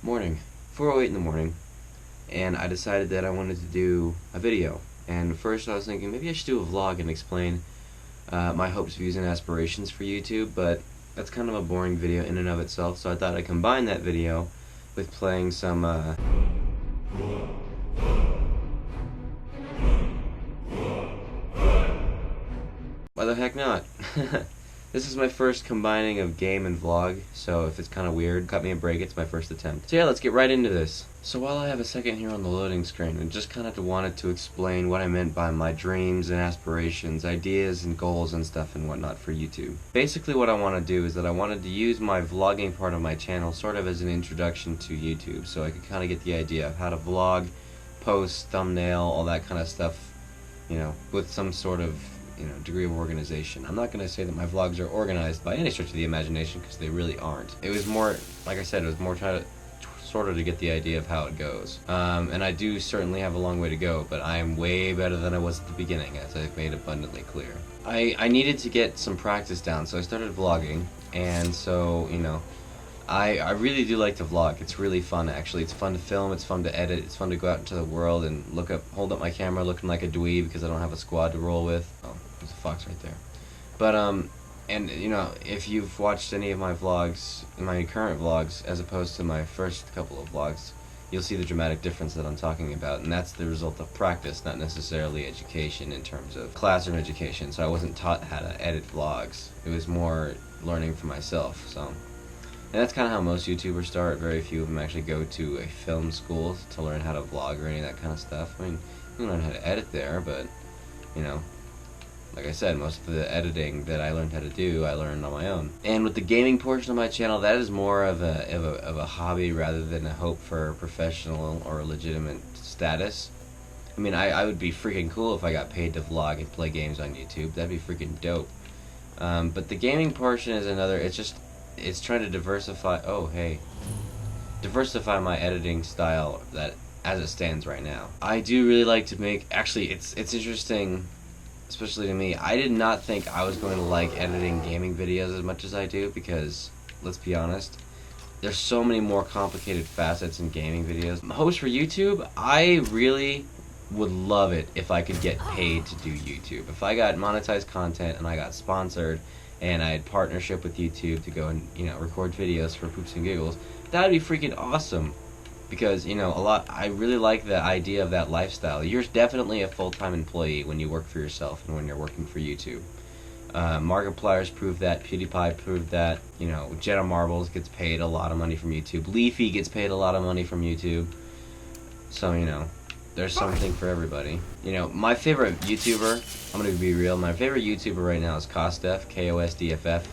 Morning. 4:08 in the morning, and I decided that I wanted to do a video. And first I was thinking maybe I should do a vlog and explain my hopes, views, and aspirations for YouTube, but that's kind of a boring video in and of itself, so I thought I'd combine that video with playing some why the heck not? This is my first combining of game and vlog, so if it's kind of weird, cut me a break, it's my first attempt. So yeah, let's get right into this. So while I have a second here on the loading screen, I just kind of wanted to explain what I meant by my dreams and aspirations, ideas and goals and stuff and whatnot for YouTube. Basically what I want to do is that I wanted to use my vlogging part of my channel sort of as an introduction to YouTube, so I could kind of get the idea of how to vlog, post, thumbnail, all that kind of stuff, you know, with some sort of degree of organization. I'm not going to say that my vlogs are organized by any stretch of the imagination, because they really aren't. It was more, like I said, it was more trying to sort of to get the idea of how it goes. And I do certainly have a long way to go, but I am way better than I was at the beginning, as I've made abundantly clear. I needed to get some practice down, so I started vlogging, and so, I really do like to vlog. It's really fun, actually. It's fun to film, it's fun to edit, it's fun to go out into the world and hold up my camera looking like a dweeb because I don't have a squad to roll with. Oh, there's a fox right there. But, and, if you've watched any of my vlogs, my current vlogs, as opposed to my first couple of vlogs, you'll see the dramatic difference that I'm talking about, and that's the result of practice, not necessarily education in terms of classroom education. So I wasn't taught how to edit vlogs. It was more learning for myself, so. And that's kind of how most YouTubers start. Very few of them actually go to a film school to learn how to vlog or any of that kind of stuff. I mean, you can learn how to edit there, but, like I said, most of the editing that I learned how to do, I learned on my own. And with the gaming portion of my channel, that is more of a hobby rather than a hope for professional or legitimate status. I mean, I would be freaking cool if I got paid to vlog and play games on YouTube. That'd be freaking dope. But the gaming portion is another, it's trying to diversify my editing style that as it stands right now. I do really like to make, actually it's interesting, especially to me. I did not think I was going to like editing gaming videos as much as I do, because let's be honest, there's so many more complicated facets in gaming videos. Host for YouTube, I really would love it if I could get paid to do YouTube. If I got monetized content and I got sponsored and I had partnership with YouTube to go and, record videos for poops and giggles, that would be freaking awesome. Because, I really like the idea of that lifestyle. You're definitely a full-time employee when you work for yourself and when you're working for YouTube. Markiplier's proved that, PewDiePie proved that, Jenna Marbles gets paid a lot of money from YouTube, Leafy gets paid a lot of money from YouTube. So, there's something for everybody. My favorite YouTuber, I'm gonna be real, my favorite YouTuber right now is Kosdef, KOSDFF.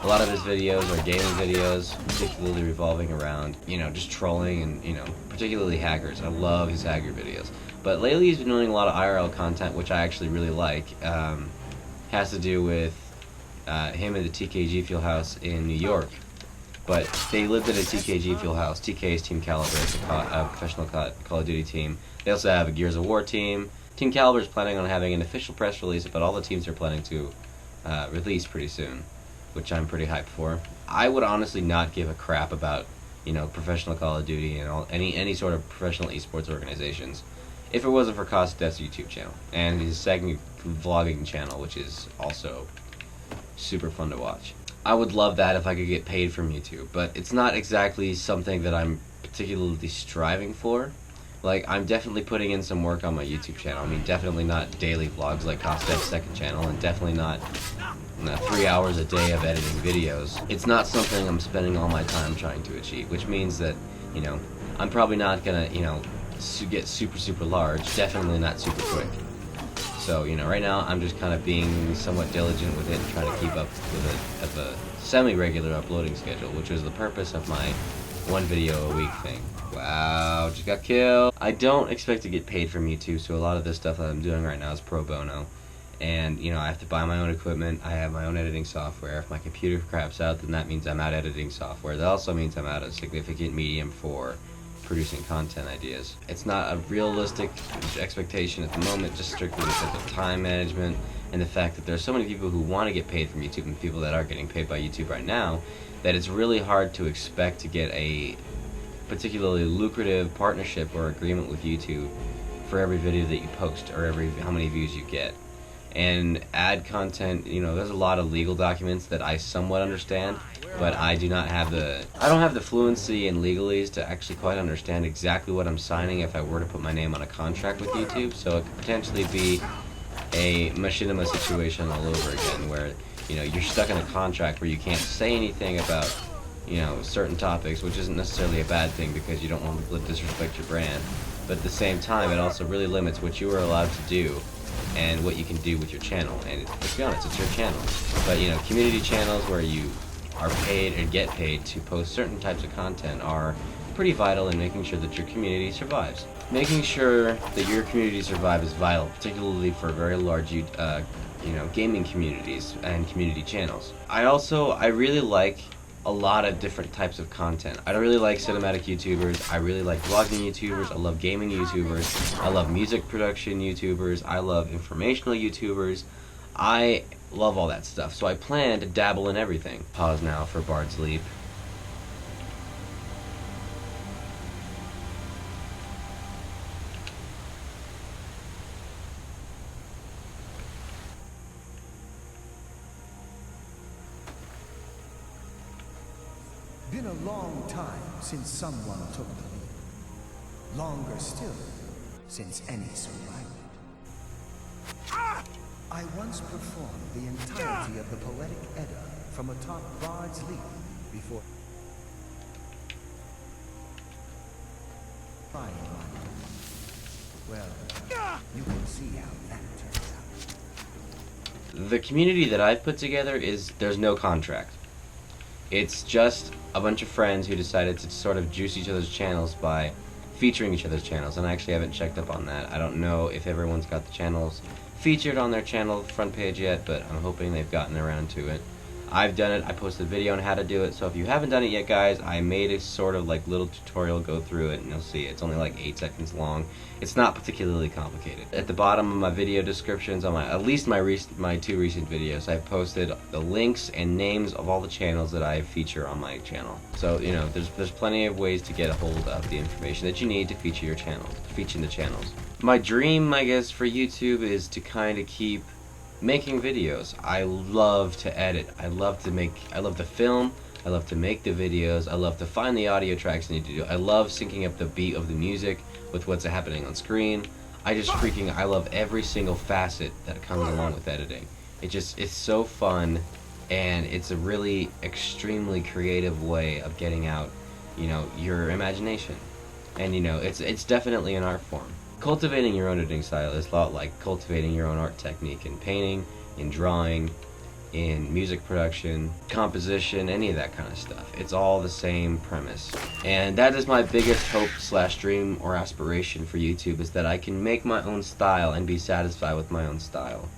A lot of his videos are gaming videos, particularly revolving around, just trolling and, particularly hackers. I love his hacker videos. But lately he's been doing a lot of IRL content, which I actually really like. Has to do with him and the TKG Fuel House in New York. But they lived in a TKG Fuel House. TK is Team Caliber, it's a professional Call of Duty team. They also have a Gears of War team. Team Caliber is planning on having an official press release, but all the teams are planning to release pretty soon, which I'm pretty hyped for. I would honestly not give a crap about, professional Call of Duty and any sort of professional esports organizations if it wasn't for Kosdef's YouTube channel and his second vlogging channel, which is also super fun to watch. I would love that if I could get paid from YouTube, but it's not exactly something that I'm particularly striving for. Like, I'm definitely putting in some work on my YouTube channel. I mean, definitely not daily vlogs like Kosdef's second channel, and definitely not 3 hours a day of editing videos. It's not something I'm spending all my time trying to achieve, which means that, I'm probably not gonna, get super large, definitely not super quick. So, right now I'm just kind of being somewhat diligent with it and trying to keep up with a semi-regular uploading schedule, which was the purpose of my one video a week thing. Wow, just got killed. I don't expect to get paid from YouTube, so a lot of this stuff that I'm doing right now is pro bono. And, I have to buy my own equipment, I have my own editing software. If my computer craps out, then that means I'm out editing software. That also means I'm out a significant medium for producing content ideas. It's not a realistic expectation at the moment, just strictly because of time management, and the fact that there's so many people who want to get paid from YouTube and people that are getting paid by YouTube right now, that it's really hard to expect to get a particularly lucrative partnership or agreement with YouTube for every video that you post or how many views you get. And ad content, there's a lot of legal documents that I somewhat understand, but I don't have the fluency in legalese to actually quite understand exactly what I'm signing if I were to put my name on a contract with YouTube. So it could potentially be a machinima situation all over again, where you're stuck in a contract where you can't say anything about certain topics, which isn't necessarily a bad thing because you don't want people to disrespect your brand. But at the same time, it also really limits what you are allowed to do and what you can do with your channel. And let's be honest, it's your channel. But community channels where you are paid and get paid to post certain types of content are pretty vital in making sure that your community survives. Making sure that your community survives is vital, particularly for very large gaming communities and community channels. I really like a lot of different types of content. I really like cinematic YouTubers, I really like vlogging YouTubers, I love gaming YouTubers, I love music production YouTubers, I love informational YouTubers, I love all that stuff. So I plan to dabble in everything. Pause now for Bard's Leap. Been a long time since someone took the lead. Longer still, since any survived. I once performed the entirety of the poetic Edda from atop Bard's Leap before flying my. Well, you can see how that turns out. The community that I've put together there's no contract. It's just a bunch of friends who decided to sort of juice each other's channels by featuring each other's channels, and I actually haven't checked up on that. I don't know if everyone's got the channels featured on their channel front page yet, but I'm hoping they've gotten around to it. I've done it. I posted a video on how to do it, so if you haven't done it yet, guys, I made a sort of like little tutorial, go through it and you'll see. It's only like 8 seconds long. It's not particularly complicated. At the bottom of my video descriptions on my 2 recent videos, I've posted the links and names of all the channels that I feature on my channel. So there's plenty of ways to get a hold of the information that you need to feature your channel, the channels. My dream, I guess, for YouTube is to kind of keep making videos. I love to edit. I love to film. I love to make the videos. I love to find the audio tracks I need to do. I love syncing up the beat of the music with what's happening on screen. I love every single facet that comes along with editing. It's so fun, and it's a really extremely creative way of getting out, your imagination. And it's definitely an art form. Cultivating your own editing style is a lot like cultivating your own art technique in painting, in drawing, in music production, composition, any of that kind of stuff. It's all the same premise. And that is my biggest hope / dream or aspiration for YouTube, is that I can make my own style and be satisfied with my own style.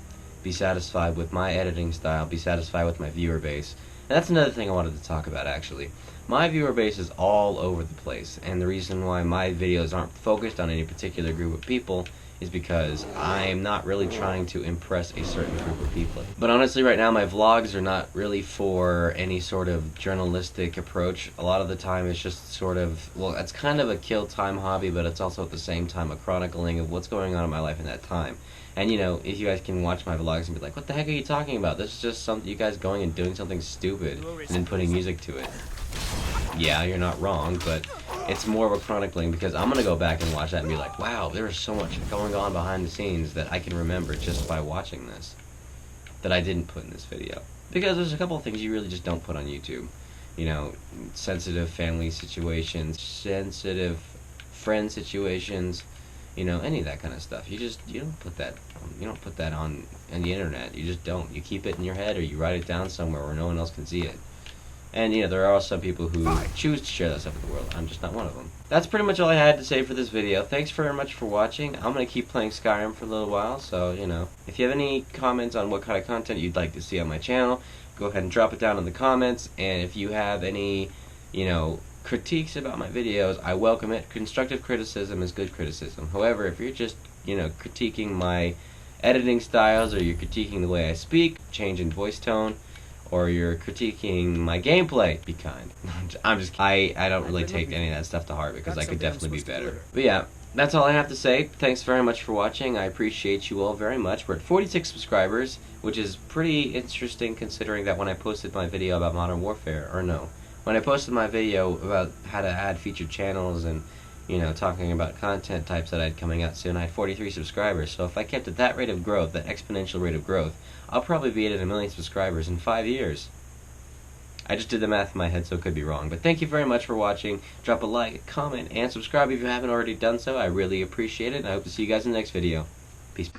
Be satisfied with my editing style, be satisfied with my viewer base. And that's another thing I wanted to talk about, actually. My viewer base is all over the place, and the reason why my videos aren't focused on any particular group of people is because I'm not really trying to impress a certain group of people. But honestly, right now, my vlogs are not really for any sort of journalistic approach. A lot of the time, it's just sort of, well, it's kind of a kill time hobby, but it's also at the same time a chronicling of what's going on in my life in that time. And if you guys can watch my vlogs and be like, what the heck are you talking about? This is just you guys going and doing something stupid and then putting music to it. Yeah, you're not wrong, but it's more of a chronicling because I'm going to go back and watch that and be like, wow, there is so much going on behind the scenes that I can remember just by watching this that I didn't put in this video. Because there's a couple of things you really just don't put on YouTube. Sensitive family situations, sensitive friend situations, any of that kind of stuff. You don't put that on the internet. You just don't. You keep it in your head, or you write it down somewhere where no one else can see it. And there are some people who choose to share that stuff with the world. I'm just not one of them. That's pretty much all I had to say for this video. Thanks very much for watching. I'm going to keep playing Skyrim for a little while, so, if you have any comments on what kind of content you'd like to see on my channel, go ahead and drop it down in the comments. And if you have any, critiques about my videos, I welcome it. Constructive criticism is good criticism. However, if you're just, critiquing my editing styles, or you're critiquing the way I speak, change in voice tone, or you're critiquing my gameplay, be kind. I don't really take any of that stuff to heart because I could definitely be better. But yeah, that's all I have to say. Thanks very much for watching. I appreciate you all very much. We're at 46 subscribers, which is pretty interesting considering that when I posted my video about Modern Warfare, or no, when I posted my video about how to add featured channels and, you know, talking about content types that I had coming out soon, I had 43 subscribers. So if I kept at that rate of growth, that exponential rate of growth, I'll probably be at 1 million subscribers in 5 years. I just did the math in my head, so it could be wrong. But thank you very much for watching. Drop a like, comment, and subscribe if you haven't already done so. I really appreciate it, and I hope to see you guys in the next video. Peace.